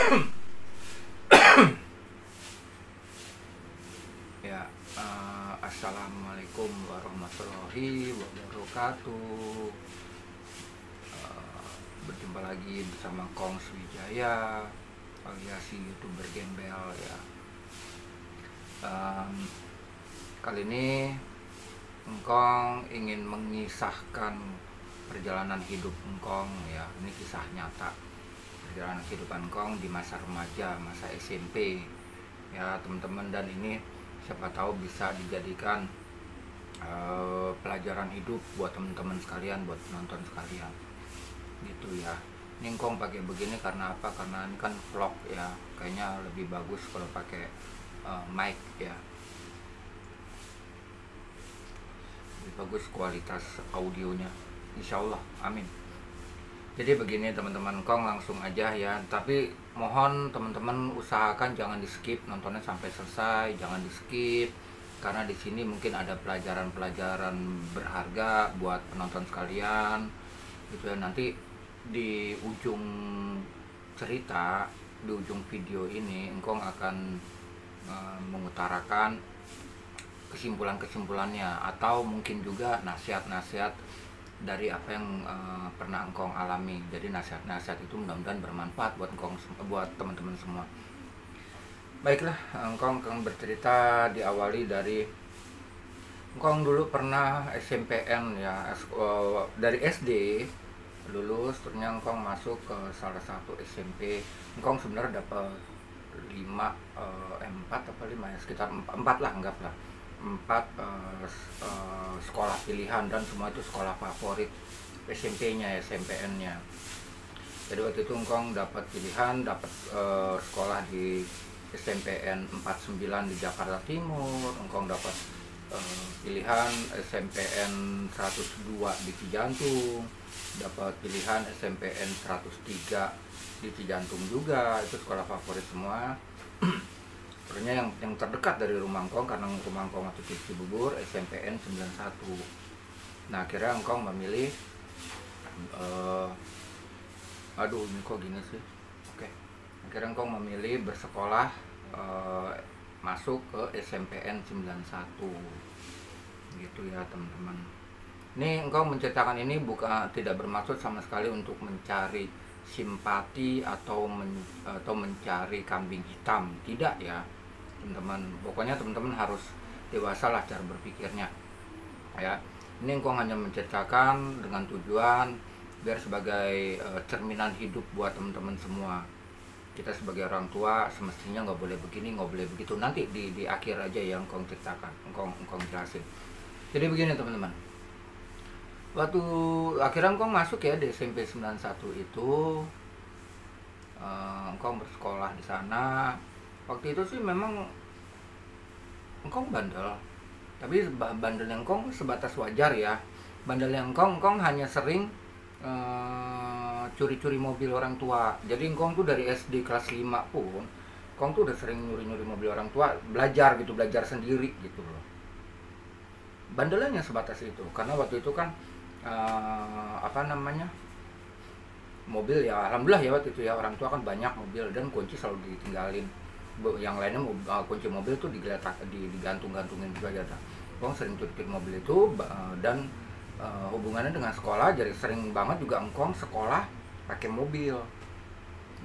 Ya, assalamualaikum warahmatullahi wabarakatuh. Berjumpa lagi bersama Kong Swijaya alias YouTuber Gembel ya. Kali ini Engkong ingin mengisahkan perjalanan hidup Engkong ya. Ini kisah nyata perjalanan hidup Engkong di masa remaja, masa SMP ya teman-teman, dan ini siapa tahu bisa dijadikan pelajaran hidup buat teman-teman sekalian, buat penonton sekalian gitu ya. Ini Engkong pakai begini karena apa? Karena ini kan vlog ya, kayaknya lebih bagus kalau pakai mic ya, lebih bagus kualitas audionya, insya Allah, amin. Jadi begini teman-teman, Kong langsung aja ya. Tapi mohon teman-teman usahakan jangan di skip, nontonnya sampai selesai, jangan di skip, karena di sini mungkin ada pelajaran-pelajaran berharga buat penonton sekalian gitu ya. Nanti di ujung cerita, di ujung video ini Engkong akan mengutarakan kesimpulan-kesimpulannya, atau mungkin juga nasihat-nasihat dari apa yang pernah Engkong alami. Jadi nasihat-nasihat itu mudah-mudahan bermanfaat buat Engkong, buat teman-teman semua. Baiklah, Engkong akan bercerita diawali dari Engkong dulu pernah SMPN ya, dari SD lulus, ternyata Engkong masuk ke salah satu SMP. Engkong sebenarnya dapat 4 apa 5 ya, sekitar 4 lah, anggaplah 4 sekolah pilihan, dan semua itu sekolah favorit SMP-nya, SMPN-nya. Jadi waktu itu Engkong dapat pilihan, dapat sekolah di SMPN 49 di Jakarta Timur. Engkong dapat pilihan SMPN 102 di Cijantung, dapat pilihan SMPN 103 di Cijantung juga. Itu sekolah favorit semua. Sebenarnya yang terdekat dari rumah Engkong, karena rumah Engkong waktu di Cibubur, SMPN 91. Nah akhirnya Engkong memilih aduh ini kok gini sih. Oke, akhirnya Engkong memilih bersekolah masuk ke SMPN 91 gitu ya teman-teman. Ini Engkong menceritakan ini tidak bermaksud sama sekali untuk mencari simpati atau mencari kambing hitam, tidak ya teman-teman. Pokoknya teman-teman harus dewasa lah cara berpikirnya ya. Ini Engkong hanya menceritakan dengan tujuan biar sebagai cerminan hidup buat teman-teman semua. Kita sebagai orang tua semestinya nggak boleh begini, nggak boleh begitu. Nanti di akhir aja yang Engkong ceritakan, Engkong jelasin. Jadi begini teman-teman, waktu akhirnya Engkong masuk ya di SMP 91 itu, Engkong bersekolah di sana. Waktu itu sih memang Engkong bandel, tapi bandelnya Engkong sebatas wajar ya. Bandelnya Engkong hanya sering curi-curi mobil orang tua. Jadi Engkong tuh dari SD kelas 5 pun Engkong tuh udah sering nyuri-nyuri mobil orang tua, belajar sendiri gitu loh. Bandelnya sebatas itu, karena waktu itu kan mobil ya, alhamdulillah ya waktu itu ya, orang tua kan banyak mobil dan kunci selalu ditinggalin. Yang lainnya kunci mobil tuh digantung-gantungin juga ya. Engkong sering curi mobil itu, dan hubungannya dengan sekolah, jadi sering banget juga Engkong sekolah pakai mobil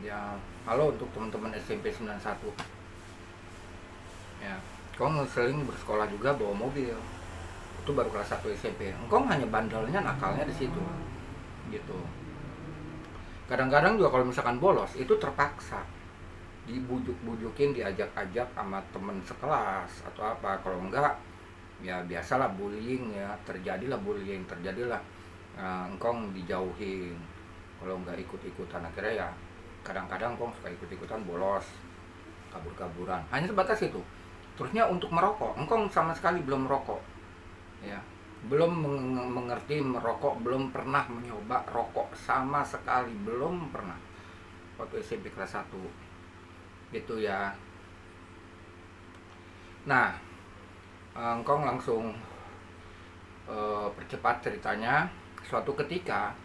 ya. Halo untuk teman-teman SMP 91 ya, Engkong sering bersekolah juga bawa mobil. Itu baru kelas 1 SMP. Engkong hanya bandelnya, nakalnya di situ gitu. Kadang-kadang juga kalau misalkan bolos itu terpaksa dibujuk-bujukin, diajak-ajak sama temen sekelas atau apa. Kalau enggak ya biasalah bullying ya, terjadilah Engkong dijauhin kalau enggak ikut-ikutan. Akhirnya ya kadang-kadang Engkong suka ikut-ikutan bolos, kabur-kaburan, hanya sebatas itu. Terusnya untuk merokok, Engkong sama sekali belum merokok ya, belum mengerti merokok, belum pernah mencoba rokok sama sekali, belum pernah waktu SMP kelas 1 gitu ya. Nah Engkong langsung percepat ceritanya. Suatu ketika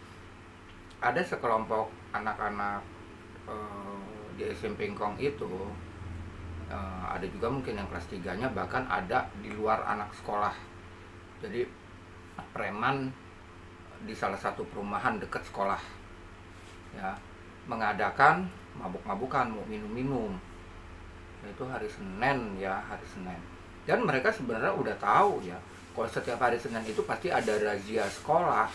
ada sekelompok anak-anak di SMP Engkong itu ada juga mungkin yang kelas 3-nya bahkan ada di luar anak sekolah. Jadi preman di salah satu perumahan dekat sekolah ya mengadakan mabuk-mabukan, mau minum-minum. Itu hari Senin ya, hari Senin. Dan mereka sebenarnya udah tahu ya, kalau setiap hari Senin itu pasti ada razia sekolah.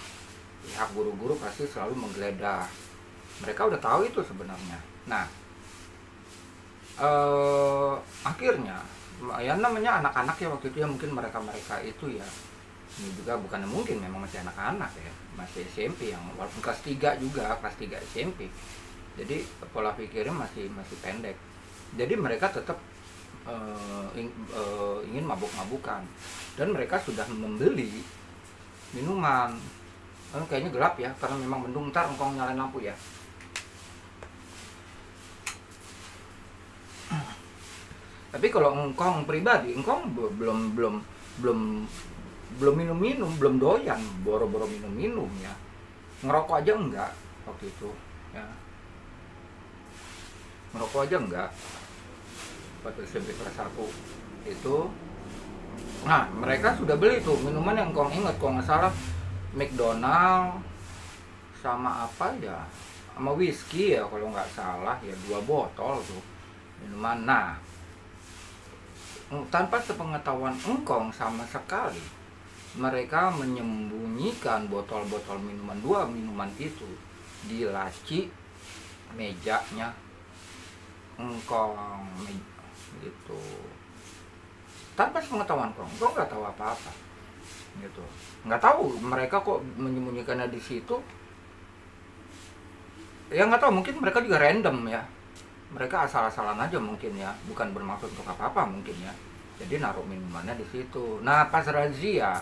Pihak guru-guru pasti selalu menggeledah. Mereka udah tahu itu sebenarnya. Nah, akhirnya ya namanya anak-anak ya waktu itu ya, mungkin mereka itu ya, ini juga bukan mungkin, memang masih anak-anak ya, masih SMP yang walaupun kelas 3 juga, kelas 3 SMP. Jadi pola pikirnya masih pendek. Jadi mereka tetap ingin mabuk-mabukan, dan mereka sudah membeli minuman. Kayaknya gelap ya karena memang mendung. Ntar engkong nyalain lampu ya. Tapi kalau engkong pribadi, engkong belum minum-minum, belum doyan boro-boro minum-minum ya. Ngerokok aja enggak waktu itu ya. Ngerokok aja enggak waktu SMP kelas 1 itu. Nah, mereka sudah beli tuh minuman yang engkong inget, kalau nggak salah McDonald sama apa ya, sama whisky ya kalau nggak salah ya, 2 botol tuh minuman. Nah, tanpa sepengetahuan engkong sama sekali, mereka menyembunyikan botol-botol minuman, 2 minuman itu di laci mejanya engkong gitu. Tanpa sepengetahuan engkong nggak tahu apa-apa gitu, nggak tahu mereka kok menyembunyikannya di situ. Ya nggak tahu, mungkin mereka juga random ya, mereka asal-asalan aja mungkin ya, bukan bermaksud untuk apa-apa mungkin ya. Jadi naruh minumannya di situ. Nah, pas razia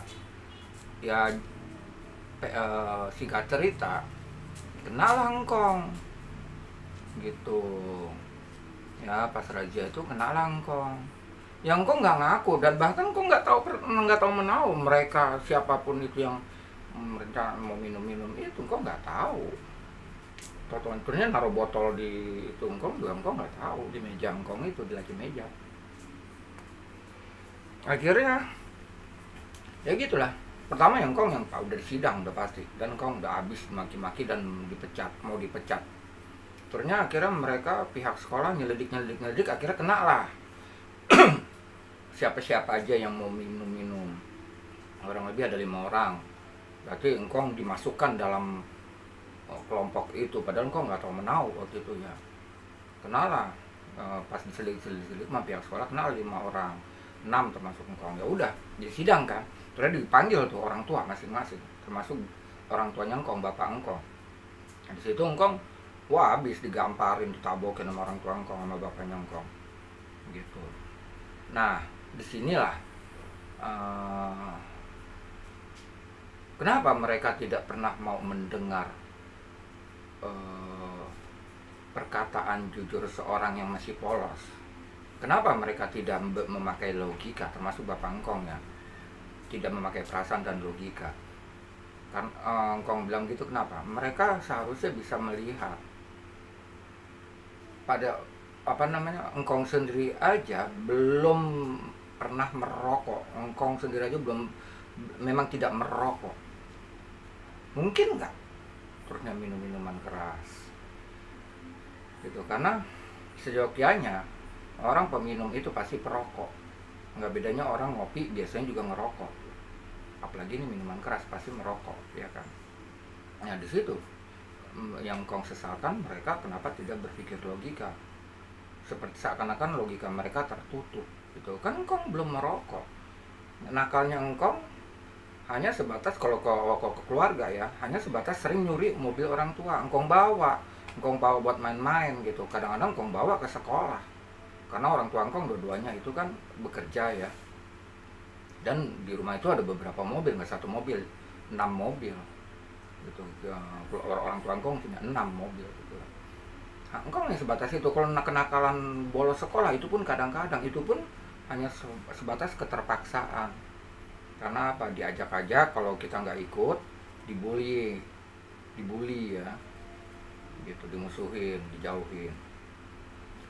ya, singkat cerita, kenalah engkong gitu ya. Pas razia itu kenalah engkong, yang engkong nggak ngaku, dan bahkan engkong nggak tahu menahu mereka siapapun itu yang merencana mau minum itu, engkong nggak tahu. Contohnya naruh botol di itu, engkong nggak tahu, di meja engkong itu, di laci meja. Akhirnya ya gitulah. Pertama yang engkong yang tahu dari sidang udah pasti, dan engkong udah habis maki-maki dan mau dipecat. Ternyata akhirnya mereka pihak sekolah nyelidik, akhirnya kena lah siapa-siapa aja yang mau minum. Kurang lebih ada 5 orang. Berarti engkong dimasukkan dalam kelompok itu, padahal engkong nggak tahu menahu waktu itu ya. Kenalah pas diselik sama pihak sekolah, kenal 5 orang, 6 termasuk engkong. Ya udah di sidang kan, terus dipanggil tuh orang tua masing-masing, termasuk orang tuanya engkong, bapak engkong. Nah, di situ engkong wah habis digamparin, ditabokin sama orang tua engkong sama bapaknya engkong gitu. Nah, disinilah kenapa mereka tidak pernah mau mendengar perkataan jujur seorang yang masih polos. Kenapa mereka tidak memakai logika, termasuk bapak engkong ya, tidak memakai perasaan dan logika. Kan engkong bilang gitu, kenapa? Mereka seharusnya bisa melihat pada engkong sendiri aja belum pernah merokok, engkong sendiri aja memang tidak merokok. Mungkin nggak terusnya minum minuman keras gitu, karena seyogyanya orang peminum itu pasti perokok. Nggak bedanya orang ngopi biasanya juga ngerokok, apalagi ini minuman keras pasti merokok ya kan. Nah, di situ yang engkong sesalkan, mereka kenapa tidak berpikir logika, seperti seakan-akan logika mereka tertutup gitu kan. Engkong belum merokok. Nakalnya engkong hanya sebatas kalau ke keluarga ya, hanya sebatas sering nyuri mobil orang tua. Engkong bawa buat main-main gitu. Kadang-kadang engkong bawa ke sekolah, karena orang tua engkong dua-duanya itu kan bekerja ya, dan di rumah itu ada beberapa mobil, nggak 1 mobil, 6 mobil gitu. Orang tua engkong punya 6 mobil gitu. Nah, engkong yang sebatas itu. Kalau kenakalan bolos sekolah itu pun kadang-kadang itu pun hanya sebatas keterpaksaan. Karena apa? Diajak aja, kalau kita nggak ikut dibully ya gitu, dimusuhin, dijauhin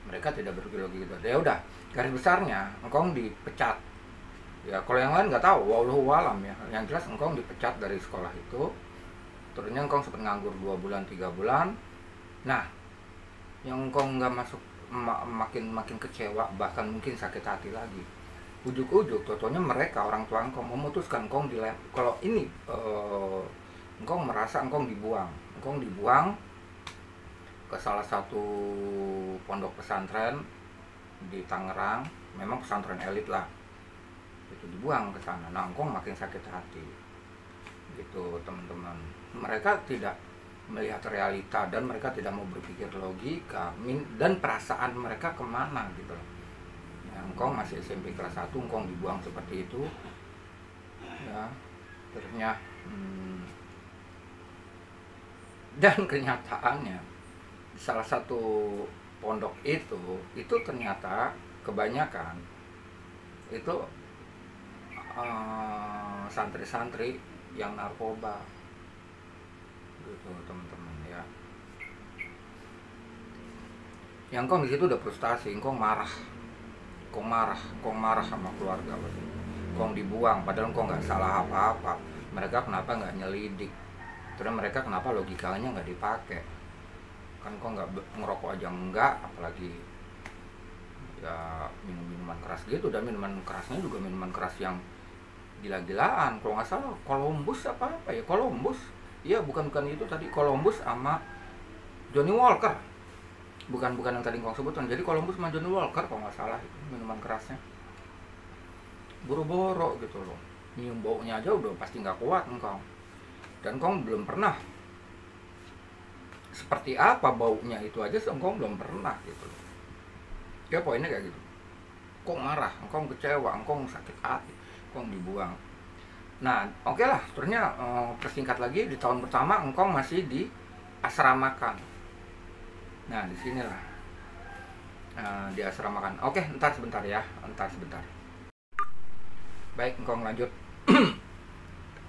mereka tidak bergeologi gitu. Ya udah, garis besarnya engkong dipecat. Ya kalau yang lain nggak tahu, wallahu alam ya. Yang jelas engkong dipecat dari sekolah itu. Terusnya engkong sempat nganggur 2 bulan 3 bulan. Nah, yang engkong nggak masuk makin kecewa, bahkan mungkin sakit hati lagi. Ujuk-ujuk totonya mereka orang tua engkong memutuskan engkong kalau ini engkong merasa engkong dibuang ke salah satu pondok pesantren di Tangerang, memang pesantren elit lah. Itu dibuang ke sana. Nah, engkong makin sakit hati. Gitu, teman-teman. Mereka tidak melihat realita dan mereka tidak mau berpikir logika dan perasaan mereka kemana gitu loh. Ya, engkong masih SMP kelas 1, engkong dibuang seperti itu. Ya, terusnya dan kenyataannya salah satu pondok itu ternyata kebanyakan itu santri-santri yang narkoba gitu, teman-teman ya. Yang engkong di situ udah frustasi, engkong marah sama keluarga. Engkong dibuang padahal engkong nggak salah apa-apa. Mereka kenapa nggak nyelidik? Terus mereka kenapa logikanya nggak dipakai? Kan engkong nggak ngerokok aja enggak, apalagi ya minuman keras gitu. Dan minuman kerasnya juga minuman keras yang gila-gilaan. Kalau nggak salah Columbus apa ya, Columbus iya, bukan itu tadi, Columbus sama Johnny Walker, bukan yang tadi engkong sebutkan. Jadi Columbus sama Johnny Walker kalau nggak salah itu minuman kerasnya. Boro-boro gitu loh, nyium baunya aja udah pasti nggak kuat engkong. Dan engkong belum pernah seperti apa baunya itu aja, engkong belum pernah gitu loh. Ya poinnya kayak gitu. Engkong marah, engkong kecewa, engkong sakit hati, engkong dibuang. Nah, oke lah, terusnya persingkat lagi, di tahun pertama engkong masih di asramakan. Nah, di sinilah di asramakan. Oke, entar sebentar. Baik, engkong lanjut.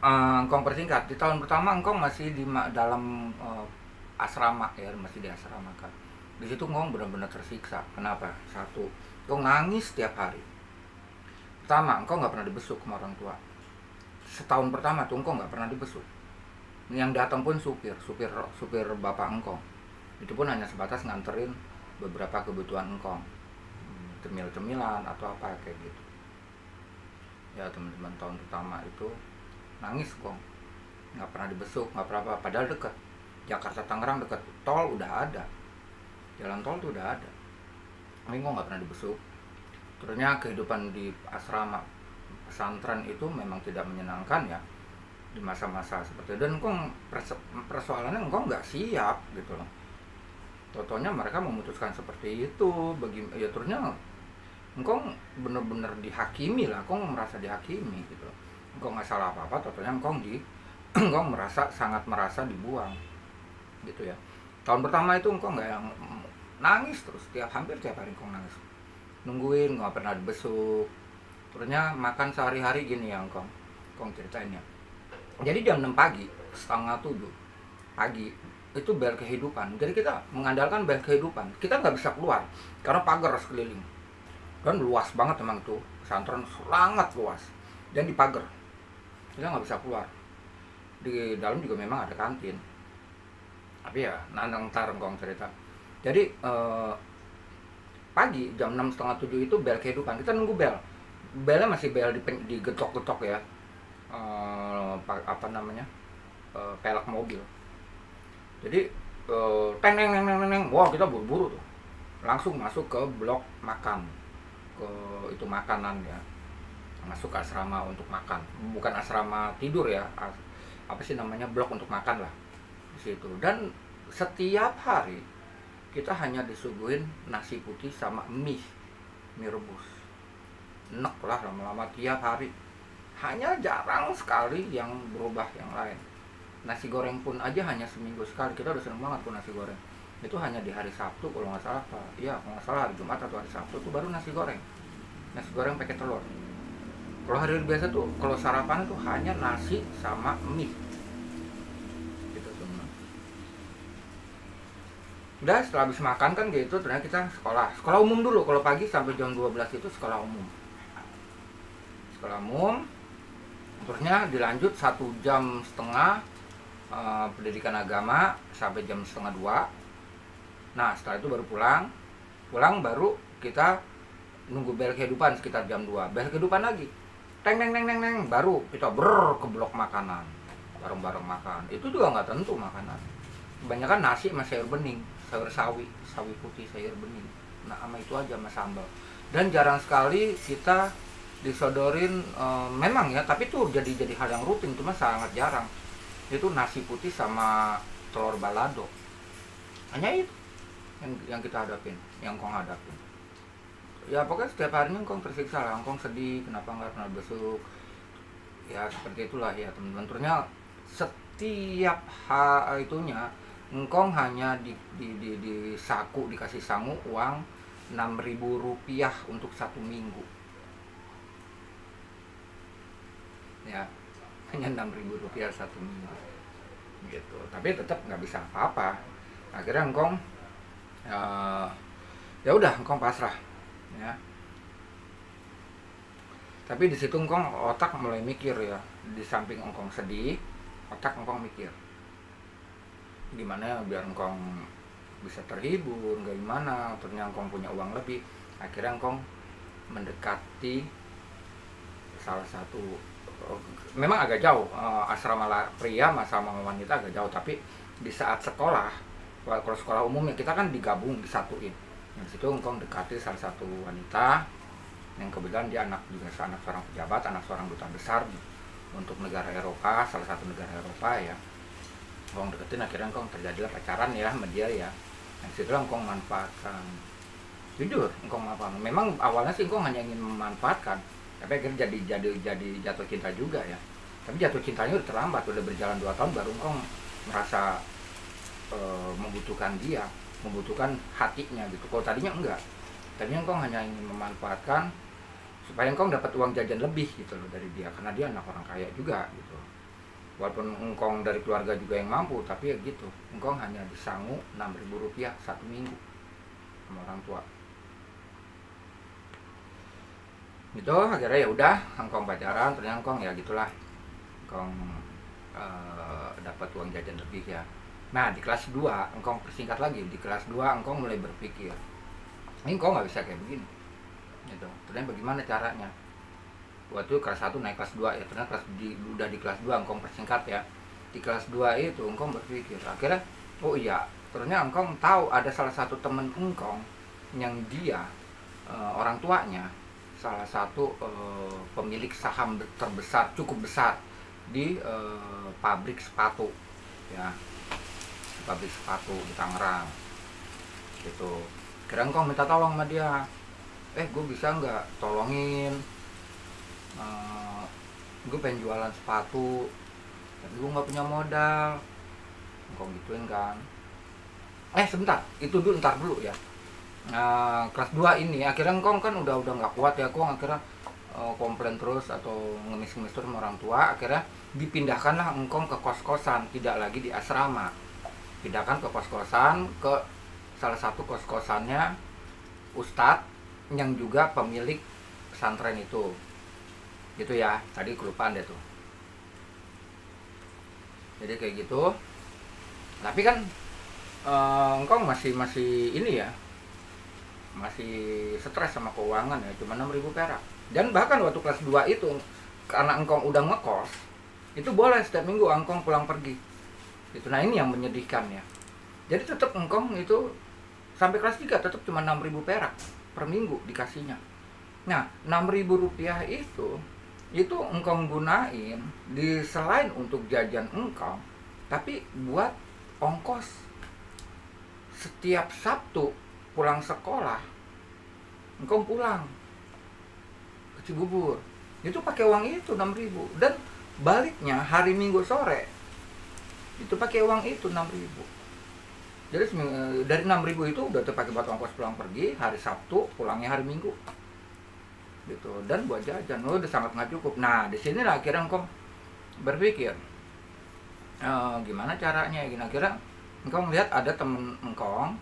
Engkong persingkat, di tahun pertama engkong masih di dalam asrama ya, masih di asramakan. Di situ engkong benar-benar tersiksa. Kenapa? Satu, engkong nangis setiap hari. Pertama, engkong nggak pernah dibesuk sama orang tua. Setahun pertama tuh engkong nggak pernah dibesuk. Yang datang pun supir bapak engkong. Itu pun hanya sebatas nganterin beberapa kebutuhan engkong, cemil-cemilan atau apa kayak gitu. Ya teman-teman, tahun pertama itu nangis engkong, nggak pernah dibesuk, nggak pernah apa. Padahal dekat, Jakarta Tangerang dekat, tol udah ada, jalan tol tuh udah ada. Tapi engkong nggak pernah dibesuk. Terusnya kehidupan di asrama pesantren itu memang tidak menyenangkan ya di masa-masa seperti itu. Dan engkong persoalannya engkong nggak siap gitu loh. Totonya mereka memutuskan seperti itu ya, terusnya engkong bener-bener dihakimi lah, engkong merasa dihakimi gitu loh. Engkong nggak salah apa-apa, totonya engkong sangat merasa dibuang gitu ya. Tahun pertama itu engkong nggak yang nangis terus, hampir tiap hari engkong nangis, nungguin, nggak pernah dibesuk. Terusnya makan sehari-hari gini ya engkong ceritainnya. Jadi jam 6 pagi, setengah 7 pagi itu bel kehidupan. Jadi kita mengandalkan bel kehidupan. Kita nggak bisa keluar karena pagar sekeliling. Dan luas banget emang tuh pesantren, sangat luas. Dan di pagar kita nggak bisa keluar. Di dalam juga memang ada kantin. Tapi ya ntar engkong cerita. Jadi pagi jam 6 setengah 7 itu bel kehidupan. Kita nunggu bel. Belnya masih bel digetok-getok ya, pelek mobil. Jadi teng, wah kita buru-buru tuh, langsung masuk ke blok makan, ke itu makanan ya, masuk ke asrama untuk makan, bukan asrama tidur ya, blok untuk makan lah di situ. Dan setiap hari kita hanya disuguhin nasi putih sama mie rebus. Enak lah lama-lama tiap hari. Hanya jarang sekali yang berubah yang lain. Nasi goreng pun aja hanya seminggu sekali. Kita udah seneng banget tuh nasi goreng. Itu hanya di hari Sabtu kalau nggak salah Pak. Iya, kalau nggak salah hari Jumat atau hari Sabtu tuh baru nasi goreng. Nasi goreng pakai telur. Kalau hari biasa tuh, kalau sarapan itu hanya nasi sama mie. Gitu teman. Udah setelah habis makan kan gitu, ternyata kita sekolah umum dulu. Kalau pagi sampai jam 12 itu sekolah umum. Sekolah umum, terusnya dilanjut 1,5 jam pendidikan agama sampai jam setengah 2. Nah setelah itu baru pulang baru kita nunggu bel kehidupan sekitar jam 2. Bel kehidupan lagi, teng teng teng teng teng, baru kita ke blok makanan, bareng-bareng makan. Itu juga nggak tentu makanan, kebanyakan nasi sama sayur bening, sayur sawi putih, sayur bening. Nah sama itu aja sama sambal. Dan jarang sekali kita disodorin, memang ya, tapi tuh jadi hal yang rutin, cuma sangat jarang. Itu nasi putih sama telur balado. Hanya itu yang kita hadapin, yang kong hadapin. Ya pokoknya setiap harinya engkong tersiksa lah, engkong sedih kenapa nggak pernah besuk. Ya seperti itulah ya teman-teman. Terusnya setiap itunya engkong hanya di saku, dikasih sangu uang 6.000 rupiah untuk 1 minggu. Ya hanya 6.000 rupiah 1 minggu gitu. Tapi tetap nggak bisa apa-apa. Akhirnya engkong ya udah engkong pasrah ya. Tapi di situ engkong otak mulai mikir ya, di samping engkong sedih, otak engkong mikir gimana biar engkong bisa terhibur, nggak gimana. Ternyata engkong punya uang lebih. Akhirnya engkong mendekati salah satu, memang agak jauh, asrama pria sama wanita agak jauh, tapi di saat sekolah, kalau sekolah umum ya kita kan digabung, disatuin. Di situ engkong dekati salah satu wanita yang kebetulan dia anak seorang pejabat, anak seorang duta besar untuk negara Eropa, salah satu negara Eropa ya. Engkong deketin, akhirnya engkong terjadilah pacaran ya sama dia ya. Yang situ engkong manfaatkan, jujur engkong manfaatkan. Memang awalnya sih engkong hanya ingin memanfaatkan, tapi akhirnya jadi jatuh cinta juga ya. Tapi jatuh cintanya udah terlambat, udah berjalan 2 tahun baru engkong merasa membutuhkan dia, membutuhkan hatinya gitu. Kalau tadinya enggak, tadinya engkong hanya ingin memanfaatkan supaya engkong dapat uang jajan lebih gitu loh dari dia, karena dia anak orang kaya juga gitu. Walaupun engkong dari keluarga juga yang mampu, tapi ya gitu, engkong hanya disangu 6.000 rupiah 1 minggu sama orang tua. Gitu akhirnya ya udah engkong pacaran. Ternyata engkong ya gitulah, engkong dapat uang jajan lebih ya. Nah di kelas 2 engkong persingkat lagi, di kelas 2 engkong mulai berpikir ini engkong nggak bisa kayak begini gitu. Ternyata bagaimana caranya. Waktu kelas 1 naik kelas 2 ya, ternyata udah di kelas 2 engkong persingkat ya. Di kelas 2 itu engkong berpikir akhirnya, oh iya, ternyata engkong tahu ada salah satu temen engkong yang dia orang tuanya salah satu pemilik saham terbesar, cukup besar di pabrik sepatu ya, pabrik sepatu di Tangerang gitu. Kira engkong minta tolong sama dia, gue bisa nggak tolongin, gue pengen jualan sepatu tapi gue nggak punya modal. Engkong gituin kan, sebentar, itu dulu, ntar dulu ya. Kelas 2 ini akhirnya engkong kan udah nggak kuat ya, engkong akhirnya komplain terus atau ngemis-ngemis terus sama orang tua. Akhirnya dipindahkanlah engkong ke kos-kosan, tidak lagi di asrama, pindahkan ke kos-kosan, ke salah satu kos-kosannya ustadz yang juga pemilik pesantren itu gitu ya. Tadi kelupaan deh tuh. Jadi kayak gitu. Tapi kan engkong masih ini ya, masih stres sama keuangan ya, cuma 6.000 perak. Dan bahkan waktu kelas 2 itu, karena engkong udah ngekos, itu boleh setiap minggu engkong pulang pergi gitu. Nah ini yang menyedihkan ya. Jadi tetap engkong itu sampai kelas 3 tetap cuma 6.000 perak per minggu dikasihnya. Nah 6.000 rupiah itu engkong gunain selain untuk jajan engkong, tapi buat ongkos setiap Sabtu pulang sekolah. Engkong pulang ke Cibubur itu pakai uang itu 6.000, dan baliknya hari Minggu sore itu pakai uang itu 6.000. Jadi dari 6.000 itu udah terpakai buat ongkos pulang pergi hari Sabtu, pulangnya hari Minggu gitu, dan buat jajan. Udah sangat nggak cukup. Nah di sini lah akhirnya engkong berpikir gimana caranya gini. Akhirnya engkong lihat ada temen engkong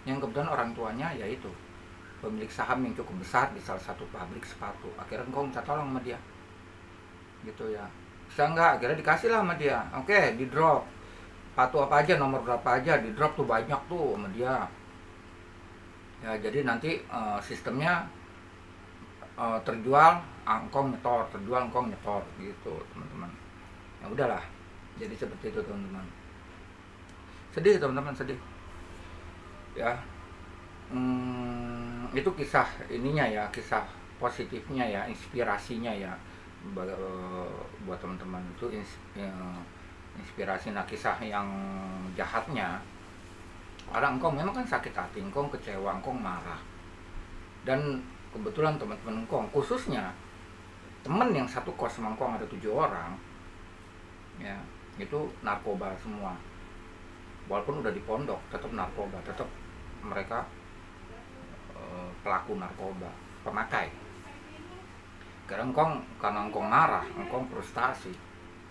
yang kebetulan orang tuanya yaitu pemilik saham yang cukup besar di salah satu pabrik sepatu. Akhirnya engkau minta tolong sama dia gitu ya, bisa nggak? Akhirnya dikasih lah sama dia, oke, di drop sepatu apa aja, nomor berapa aja, di drop tuh banyak tuh sama dia ya. Jadi nanti sistemnya terjual engkau nyetor, terjual engkau nyetor gitu teman-teman. Ya udahlah, jadi seperti itu teman-teman. Sedih teman-teman, sedih ya. Itu kisah ininya ya, kisah positifnya ya, inspirasinya ya buat teman-teman. Itu inspirasi. Nah, kisah yang jahatnya, orang engkau memang kan sakit hati, engkau kecewa, engkau marah, dan kebetulan teman-teman engkau, khususnya teman yang satu kos sama engkau ada 7 orang ya, itu narkoba semua. Walaupun udah di pondok tetap narkoba, tetap mereka pelaku narkoba, pemakai. Karena engkau marah, engkau frustasi,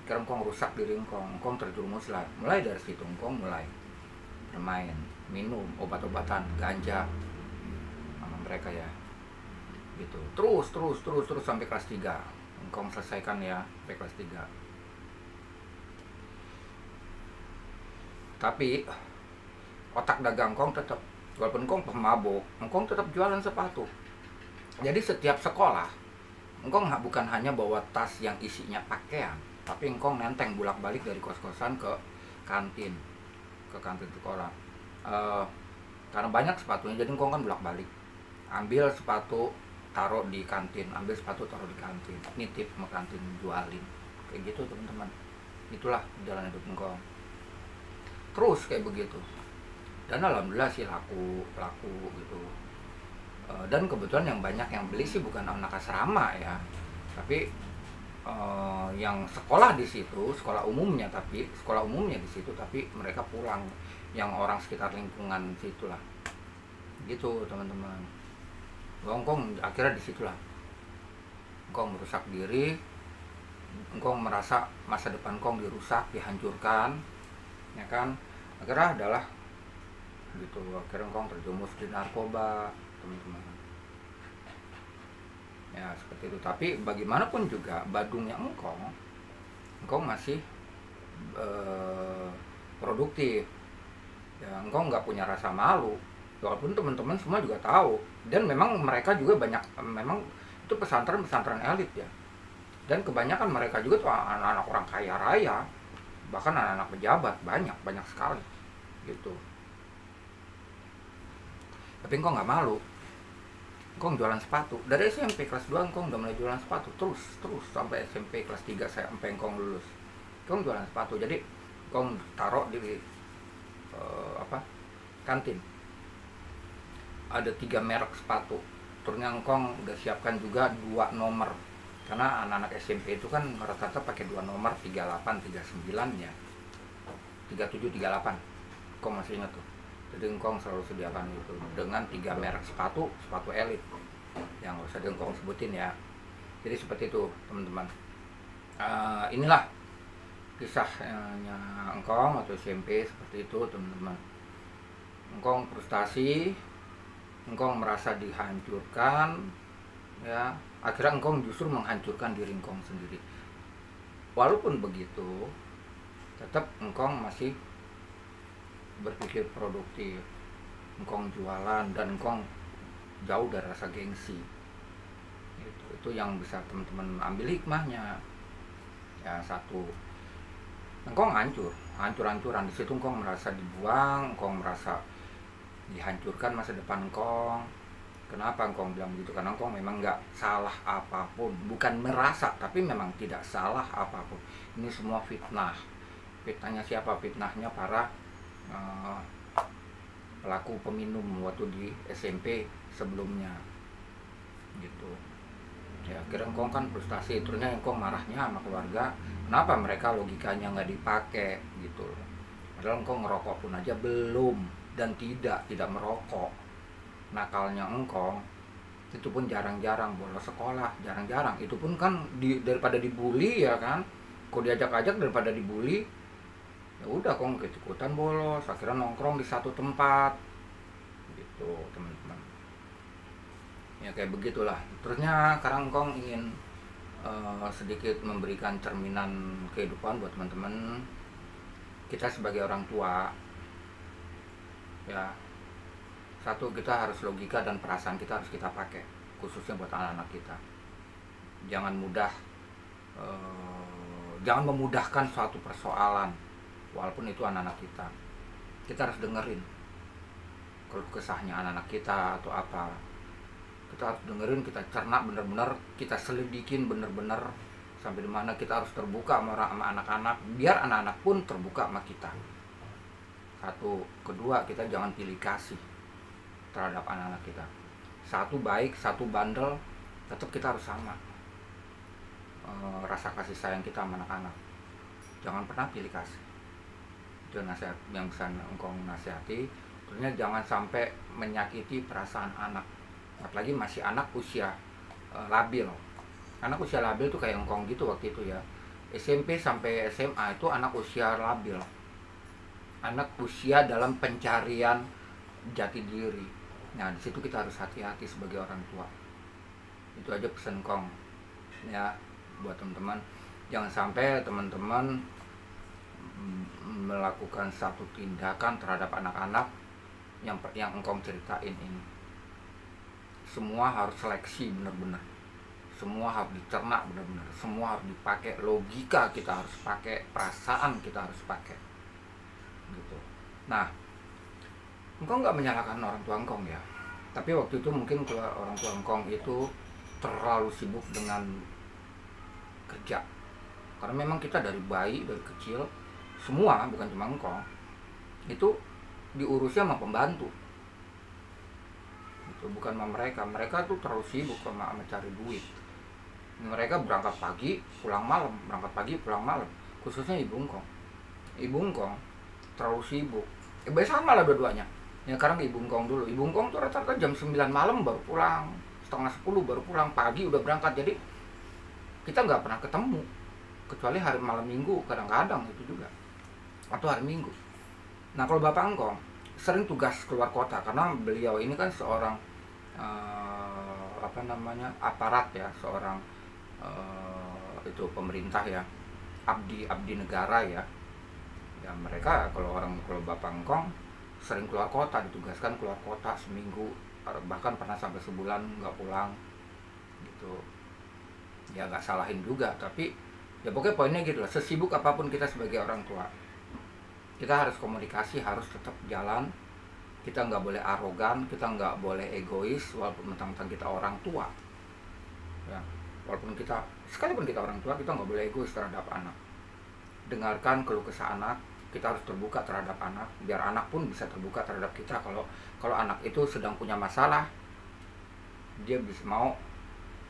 karena engkau rusak diri engkau terjerumus lah. Mulai dari situ engkau mulai bermain, minum obat-obatan, ganja sama mereka ya gitu. Terus sampai kelas 3 engkau selesaikan ya, sampai kelas 3. Tapi otak dagang engkau tetap, walaupun engkau pemabuk, engkau tetap jualan sepatu. Jadi setiap sekolah engkau bukan hanya bawa tas yang isinya pakaian, tapi engkau nenteng bolak-balik dari kos-kosan ke kantin sekolah. Karena banyak sepatunya, jadi engkau kan bolak-balik, ambil sepatu taruh di kantin, ambil sepatu taruh di kantin, nitip sama kantin, jualin kayak gitu teman-teman. Itulah jalan hidup engkau terus kayak begitu, dan alhamdulillah sih laku gitu. Dan kebetulan yang banyak yang beli sih bukan anak asrama ya, tapi yang sekolah di situ, sekolah umumnya di situ, tapi mereka pulang, yang orang sekitar lingkungan situ lah gitu teman-teman. Engkau akhirnya di situlah engkau merusak diri, engkau merasa masa depan engkau dirusak, dihancurkan ya kan. Akhirnya adalah gitu, akhirnya engkau terjerumus di narkoba teman-teman ya, seperti itu. Tapi bagaimanapun juga badungnya engkau masih produktif ya, engkau nggak punya rasa malu, walaupun teman-teman semua juga tahu. Dan memang mereka juga banyak, memang itu pesantren elit ya, dan kebanyakan mereka juga tuh anak-anak orang kaya raya, bahkan anak-anak pejabat, banyak sekali gitu. Tapi engkau nggak malu, engkau jualan sepatu dari SMP kelas 2, engkau udah mulai jualan sepatu terus sampai SMP kelas 3, sampai engkau lulus engkau jualan sepatu. Jadi engkau taruh di kantin ada 3 merek sepatu, turunnya engkau udah siapkan juga 2 nomor, karena anak-anak SMP itu kan rata-rata pakai 2 nomor, 38, 39 ya, 37, 38 engkau masih ingat tuh. Jadi engkau selalu sediakan itu dengan 3 merek sepatu elit yang nggak usah engkau sebutin ya. Jadi seperti itu teman-teman. Inilah kisahnya engkau atau SMP seperti itu teman-teman. Engkau frustasi, engkau merasa dihancurkan ya, akhirnya engkau justru menghancurkan diri engkau sendiri. Walaupun begitu, tetap engkau masih berpikir produktif, engkau jualan, dan engkau jauh dari rasa gengsi. Itu yang bisa teman-teman ambil hikmahnya ya. Satu, engkau hancur-hancuran di situ, engkau merasa dibuang, engkau merasa dihancurkan masa depan engkau. Kenapa engkau bilang begitu? Karena engkau memang nggak salah apapun, bukan merasa, tapi memang tidak salah apapun. Ini semua fitnah. Fitnahnya siapa? Fitnahnya para pelaku peminum waktu di SMP sebelumnya gitu ya. Akhirnya engkau kan frustasi, terusnya engkau marahnya sama keluarga, kenapa mereka logikanya nggak dipakai gitu. Padahal engkau ngerokok pun aja belum, dan tidak merokok. Nakalnya engkau itu pun jarang-jarang, bolos sekolah jarang-jarang, itu pun kan daripada dibully ya kan, kau diajak-ajak daripada dibully, ya udah kok ikut-ikutan bolos. Akhirnya nongkrong di satu tempat tuh teman-teman. Ya kayak begitulah. Terusnya sekarang Kong ingin sedikit memberikan cerminan kehidupan buat teman-teman. Kita sebagai orang tua, ya, satu, kita harus logika dan perasaan kita harus kita pakai, khususnya buat anak-anak kita. Jangan jangan memudahkan suatu persoalan, walaupun itu anak-anak kita. Kita harus dengerin keluh kesahnya anak-anak kita atau apa. Kita harus dengerin, kita cerna bener-bener, kita selidikin bener-bener sampai dimana kita harus terbuka sama anak-anak, biar anak-anak pun terbuka sama kita. Satu. Kedua, kita jangan pilih kasih terhadap anak-anak kita. Satu baik, satu bandel, tetap kita harus sama. Rasa kasih sayang kita sama anak-anak, jangan pernah pilih kasih. Itu nasihat yang bisa engkong nasihati. Terusnya jangan sampai menyakiti perasaan anak, apalagi masih anak usia labil. Anak usia labil tuh kayak engkong gitu waktu itu ya, SMP sampai SMA itu anak usia labil, anak usia dalam pencarian jati diri. Nah, di situ kita harus hati-hati sebagai orang tua. Itu aja pesan Kong ya buat teman-teman. Jangan sampai teman-teman melakukan satu tindakan terhadap anak-anak yang engkong ceritain ini. Semua harus seleksi benar-benar, semua harus dicerna benar-benar, semua harus dipakai, logika kita harus pakai, perasaan kita harus pakai gitu. Nah, engkong nggak menyalahkan orang tua engkong ya, tapi waktu itu mungkin orang tua engkong itu terlalu sibuk dengan kerja. Karena memang kita dari bayi, dari kecil, semua, bukan cuma engkong, itu diurusnya sama pembantu gitu, bukan sama mereka. Mereka tuh terlalu sibuk sama cari duit. Mereka berangkat pagi, pulang malam, berangkat pagi, pulang malam. Khususnya ibu engkong. Ibu engkong terlalu sibuk. Sama lah dua-duanya. Ya sekarang ibu engkong dulu. Ibu engkong tuh rata-rata jam 9 malam baru pulang, setengah 10 baru pulang, pagi udah berangkat. Jadi kita nggak pernah ketemu, kecuali hari malam minggu, kadang-kadang itu juga, atau hari minggu. Nah, kalau bapak engkong sering tugas keluar kota, karena beliau ini kan seorang aparat ya, seorang itu pemerintah ya, abdi negara ya. Ya mereka kalau bapak engkong sering keluar kota, ditugaskan keluar kota seminggu, bahkan pernah sampai sebulan nggak pulang gitu. Ya nggak salahin juga, tapi ya pokoknya poinnya gitu lah. Sesibuk apapun kita sebagai orang tua, kita harus komunikasi, harus tetap jalan. Kita nggak boleh arogan, kita nggak boleh egois, walaupun mentang-mentang kita orang tua ya. Sekalipun kita orang tua, kita nggak boleh egois terhadap anak. Dengarkan keluh kesah anak, kita harus terbuka terhadap anak, biar anak pun bisa terbuka terhadap kita. Kalau anak itu sedang punya masalah, dia bisa mau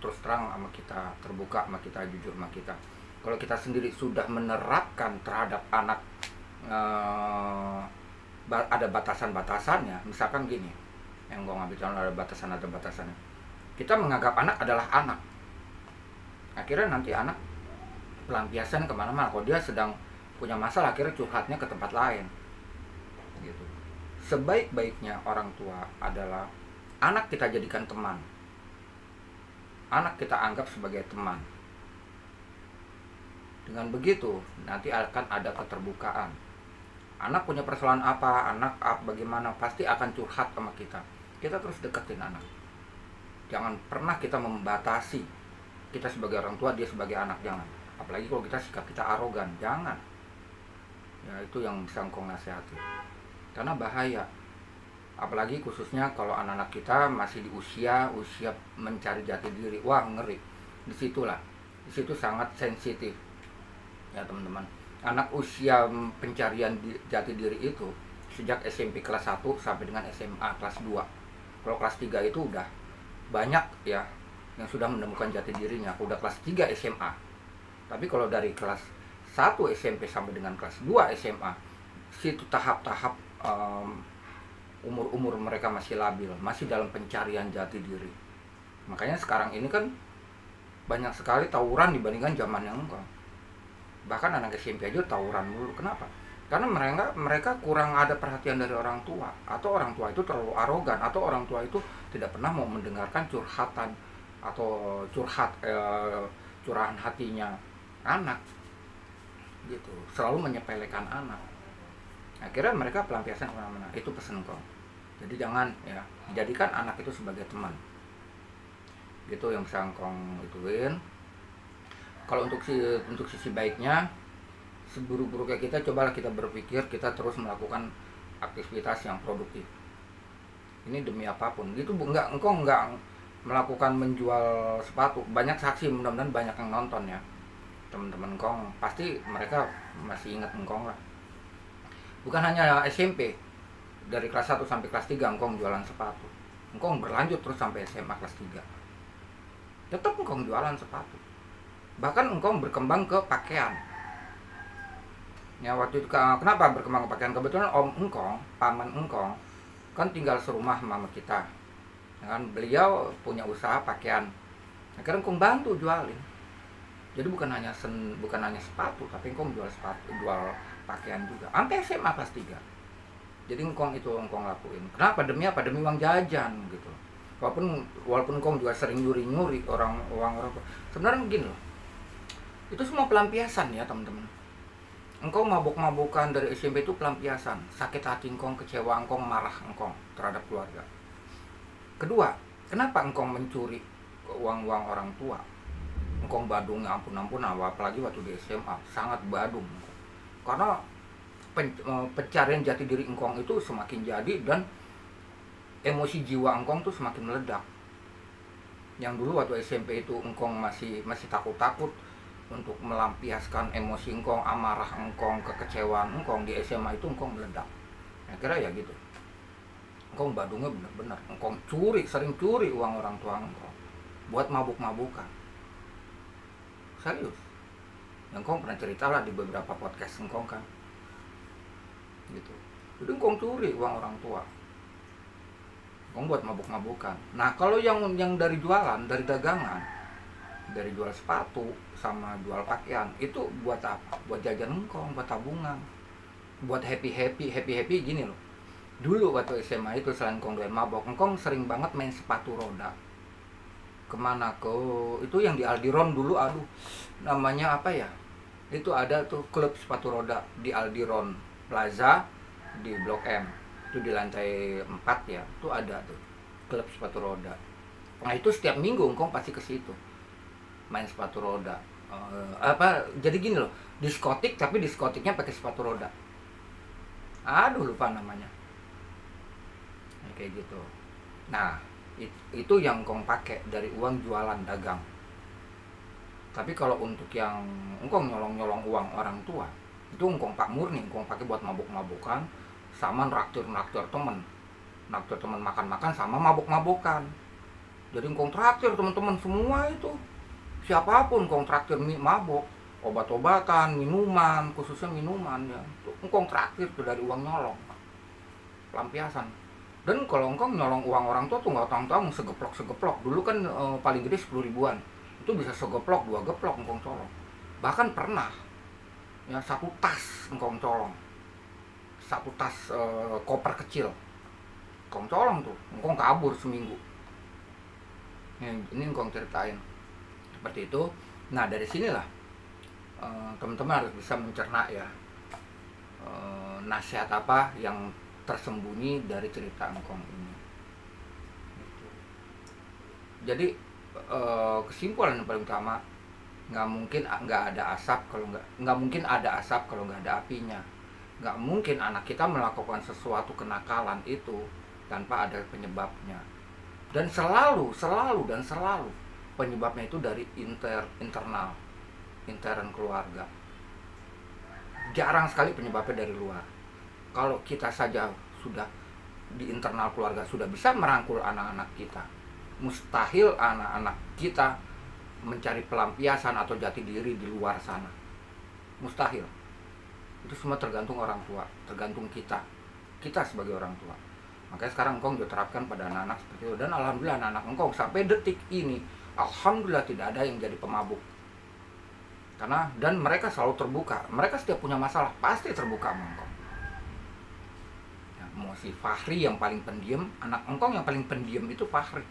terus terang sama kita, terbuka sama kita, jujur sama kita. Kalau kita sendiri sudah menerapkan terhadap anak ada batasan-batasannya, misalkan gini, yang gue ngambil contoh, ada batasannya. Kita menganggap anak adalah anak, akhirnya nanti anak pelampiasan kemana-mana. Kalau dia sedang punya masalah, akhirnya curhatnya ke tempat lain gitu. Sebaik-baiknya orang tua adalah anak kita jadikan teman, anak kita anggap sebagai teman. Dengan begitu nanti akan ada keterbukaan. Anak punya persoalan apa, bagaimana, pasti akan curhat sama kita. Kita terus deketin anak. Jangan pernah kita membatasi. Kita sebagai orang tua, dia sebagai anak, jangan. Apalagi kalau sikap kita arogan, jangan. Ya itu yang bisa engkong nasihati. Karena bahaya. Apalagi khususnya kalau anak-anak kita masih di usia mencari jati diri. Wah, ngeri. Di situ sangat sensitif. Ya teman-teman. Anak usia pencarian jati diri itu sejak SMP kelas 1 sampai dengan SMA kelas 2. Kalau kelas 3 itu udah banyak ya yang sudah menemukan jati dirinya, udah kelas 3 SMA. Tapi kalau dari kelas 1 SMP sampai dengan kelas 2 SMA, situ tahap-tahap umur mereka masih labil, masih dalam pencarian jati diri. Makanya sekarang ini kan banyak sekali tawuran dibandingkan zaman yang enggak. Bahkan anak SMP aja tawuran dulu. Kenapa? Karena mereka kurang ada perhatian dari orang tua, atau orang tua itu terlalu arogan, atau orang tua itu tidak pernah mau mendengarkan curhatan atau curahan hatinya anak gitu, selalu menyepelekan anak. Akhirnya mereka pelampiasan kemana-mana. Itu pesan kok. Jadi jangan ya, jadikan anak itu sebagai teman. Gitu yang bisa engkong ituin. Kalau untuk sisi baiknya, seburuk-buruknya kita, cobalah kita berpikir, kita terus melakukan aktivitas yang produktif. Ini demi apapun. Gitu engkong enggak melakukan menjual sepatu. Banyak saksi, mudah-mudahan banyak yang nonton ya. Teman-teman engkong pasti mereka masih ingat engkong lah. Bukan hanya SMP, dari kelas 1 sampai kelas 3 engkong jualan sepatu. Engkong berlanjut terus sampai SMA kelas 3. Tetap engkong jualan sepatu. Bahkan engkong berkembang ke pakaian. Ya waktu itu kenapa berkembang ke pakaian? Kebetulan om engkong, paman engkong kan tinggal serumah mama kita. Ya kan, beliau punya usaha pakaian. Akhirnya engkong bantu jualin. Jadi bukan hanya sepatu, tapi engkong jual sepatu, jual pakaian juga. Sampai SMA kelas 3. Jadi engkong lakuin. Kenapa? Demi apa? Demi uang jajan gitu. Walaupun engkong juga sering nyuri-nyuri uang orang. Sebenarnya begini loh. Itu semua pelampiasan ya, teman-teman. Engkong mabuk-mabukan dari SMP itu pelampiasan. Sakit hati engkong, kecewa engkong, marah engkong terhadap keluarga. Kedua, kenapa engkong mencuri uang-uang orang tua? Engkong badungnya ampun-ampun, apalagi waktu di SMA sangat badung. Karena pencarian jati diri engkong itu semakin jadi, dan emosi jiwa engkong tuh semakin meledak. Yang dulu waktu SMP itu engkong masih takut-takut untuk melampiaskan emosi engkong, amarah engkong, kekecewaan engkong, di SMA itu engkong meledak. Akhirnya ya gitu. Engkong badungnya bener-bener. Engkong sering curi uang orang tua engkong buat mabuk-mabukan. Serius. Yang engkong pernah cerita lah di beberapa podcast engkong kan. Gitu. Jadi engkong curi uang orang tua. Engkong buat mabuk-mabukan. Nah, kalau yang dari jualan, dari dagangan, dari jual sepatu sama jual pakaian, itu buat apa? Buat jajan engkong, buat tabungan, buat happy gini loh. Dulu waktu SMA itu selain engkong doyan mabok, engkong sering banget main sepatu roda. Kemana? Itu yang di Aldiron dulu, namanya apa ya? Itu ada tuh klub sepatu roda di Aldiron Plaza di Blok M. Itu di lantai 4 ya. Itu ada tuh klub sepatu roda. Nah, itu setiap minggu engkong pasti ke situ. Main sepatu roda. Jadi gini loh, diskotik, tapi diskotiknya pakai sepatu roda. Lupa namanya. Kayak gitu. Nah, itu yang engkong pakai dari uang jualan dagang. Tapi kalau untuk yang engkong nyolong uang orang tua, itu engkong pak murni, engkong pakai buat mabuk-mabukan sama naktir temen. Naktir temen makan-makan sama mabuk-mabukan. Jadi engkong traktir teman-teman semua itu. Siapapun engkong traktir mabuk, obat-obatan, minuman, khususnya minuman ya. Itu engkong traktir tuh dari uang nyolong. Pelampiasan. Dan kalau engkong nyolong uang orang tua tuh nggak tanggung-tanggung, segeplok. Dulu kan paling gede 10 ribuan. Itu bisa segeplok, 2 geplok engkong colong. Bahkan pernah ya 1 tas engkong colong. 1 tas koper kecil. Engkong colong tuh, engkong kabur seminggu. Ini engkong ceritain. Seperti itu. Nah, dari sinilah teman-teman harus bisa mencerna ya nasihat apa yang tersembunyi dari cerita engkong ini. Jadi kesimpulan yang paling utama, nggak ada asap kalau nggak ada apinya. Nggak mungkin anak kita melakukan sesuatu kenakalan itu tanpa ada penyebabnya. Dan selalu penyebabnya itu dari intern keluarga. Jarang sekali penyebabnya dari luar. Kalau kita saja sudah di internal keluarga sudah bisa merangkul anak-anak kita, mustahil anak-anak kita mencari pelampiasan atau jati diri di luar sana. Mustahil. Itu semua tergantung orang tua, tergantung kita sebagai orang tua. Makanya sekarang engkong juga terapkan pada anak-anak seperti itu. Dan alhamdulillah anak-anak engkong sampai detik ini, alhamdulillah tidak ada yang jadi pemabuk. Dan mereka selalu terbuka. Mereka setiap punya masalah pasti terbuka sama engkong. Ya, mau si Fahri yang paling pendiam, anak engkong yang paling pendiam itu Fahri.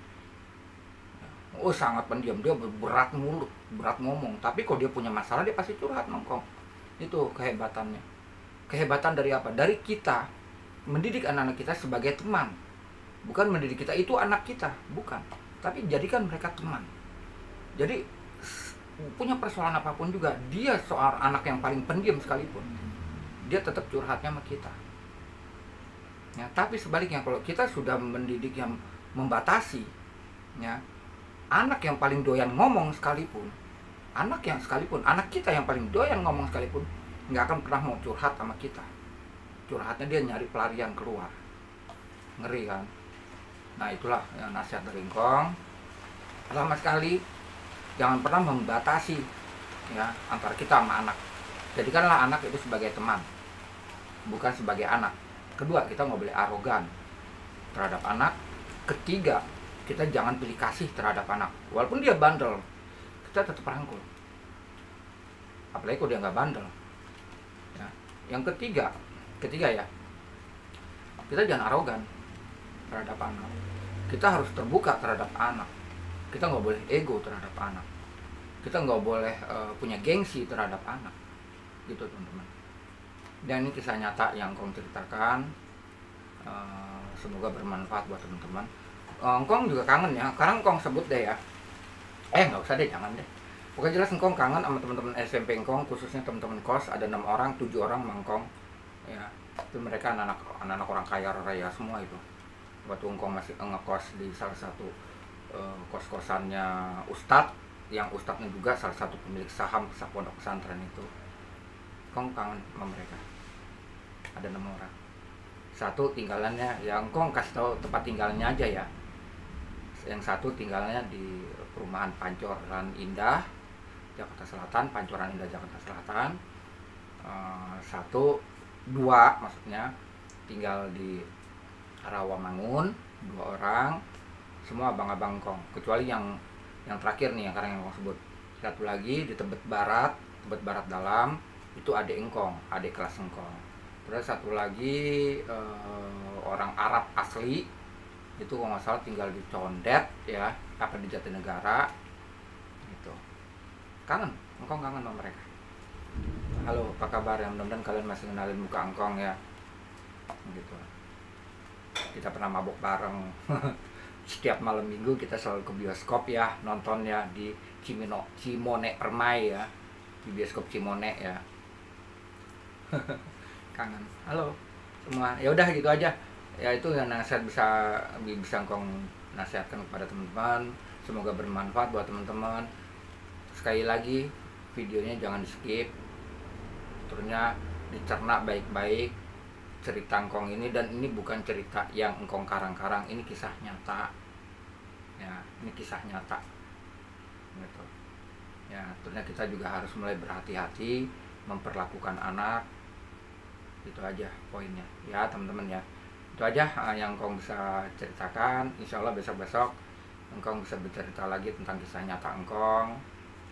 Oh, sangat pendiam, dia berat mulut, berat ngomong. Tapi kalau dia punya masalah dia pasti curhat sama engkong. Itu kehebatannya. Kehebatan dari apa? Dari kita mendidik anak-anak kita sebagai teman. Bukan mendidik kita itu anak kita, bukan. Tapi jadikan mereka teman. Jadi punya persoalan apapun juga, dia soal anak yang paling pendiam sekalipun, dia tetap curhatnya sama kita. Ya, tapi sebaliknya kalau kita sudah mendidik yang membatasi, ya, anak yang paling doyan ngomong sekalipun, anak kita yang paling doyan ngomong sekalipun, nggak akan pernah mau curhat sama kita. Curhatnya dia nyari pelarian keluar. Ngeri kan? Nah, itulah yang nasihat dari engkong. Pertama sekali, jangan pernah membatasi, ya, antara kita sama anak. Jadikanlah anak itu sebagai teman, bukan sebagai anak. Kedua, kita nggak boleh arogan terhadap anak. Ketiga, kita jangan pilih kasih terhadap anak. Walaupun dia bandel, kita tetap rangkul. Apalagi kalau dia nggak bandel. Ya. Yang ketiga ya, kita jangan arogan terhadap anak. Kita harus terbuka terhadap anak. Kita nggak boleh ego terhadap anak. Kita nggak boleh punya gengsi terhadap anak, gitu teman-teman. Dan ini kisah nyata yang Kong ceritakan. Semoga bermanfaat buat teman-teman. Kong juga kangen ya. Sekarang Kong sebut deh ya. Nggak usah deh, jangan deh. Pokoknya jelas Kong kangen sama teman-teman SMP Kong, khususnya teman-teman kos. Ada 6 orang, 7 orang mangkong. Ya, itu mereka anak-anak orang kaya raya semua itu. Waktu Kong masih ngekos di salah satu kos-kosannya Ustadz, yang Ustadznya juga salah satu pemilik saham pondok pesantren itu. Kong kangen sama mereka. Ada 6 orang. Satu tinggalannya, yang Kong kasih tahu tempat tinggalnya aja ya. Yang satu tinggalnya di perumahan Pancoran Indah, Jakarta Selatan, Pancoran Indah, Jakarta Selatan. Dua maksudnya tinggal di Rawamangun, 2 orang. Semua abang-abang Kong, kecuali yang terakhir nih, yang sekarang yang Kong sebut. Satu lagi di Tebet Barat Dalam, itu adik engkong, adik kelas engkong. Terus satu lagi orang Arab asli, itu kalau nggak salah tinggal di Condet ya, apa di Jatinegara gitu. Engkong kangen sama mereka. Halo, apa kabar? Yang mudah-mudahan kalian masih kenalin muka engkong ya, gitu. Kita pernah mabok bareng. Setiap malam minggu kita selalu ke bioskop ya, nonton ya di Cimone Permai ya, di bioskop Cimone ya. Kangen. Halo semua. Ya udah gitu aja. Ya itu yang nasihat bisa Kong nasihatkan kepada teman-teman. Semoga bermanfaat buat teman-teman. Sekali lagi, videonya jangan di-skip. Terusnya dicerna baik-baik cerita engkong ini, dan ini bukan cerita yang engkong karang-karang, ini kisah nyata ya, ini kisah nyata gitu ya. Tentunya kita juga harus mulai berhati-hati memperlakukan anak. Itu aja poinnya ya teman-teman ya. Itu aja yang engkong bisa ceritakan. Insya Allah besok-besok engkong bisa bercerita lagi tentang kisah nyata engkong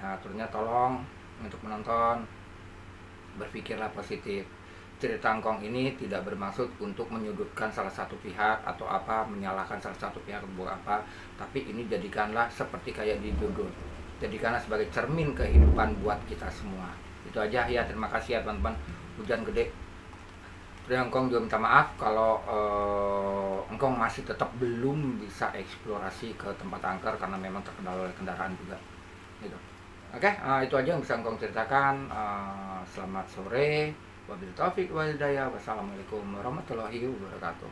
ya. Tentunya tolong untuk menonton berpikirlah positif. Cerita engkong ini tidak bermaksud untuk menyudutkan salah satu pihak atau apa, menyalahkan salah satu pihak buat apa, tapi ini jadikanlah seperti kayak di judul, jadikanlah sebagai cermin kehidupan buat kita semua. Itu aja ya, terima kasih ya teman-teman. Hujan gede. Terus engkong juga minta maaf kalau engkong masih tetap belum bisa eksplorasi ke tempat angker karena memang terkendala oleh kendaraan juga gitu. Oke, itu aja yang bisa engkong ceritakan. Selamat sore. Wabillahi taufiq wal hidayah. Wassalamualaikum warahmatullahi wabarakatuh.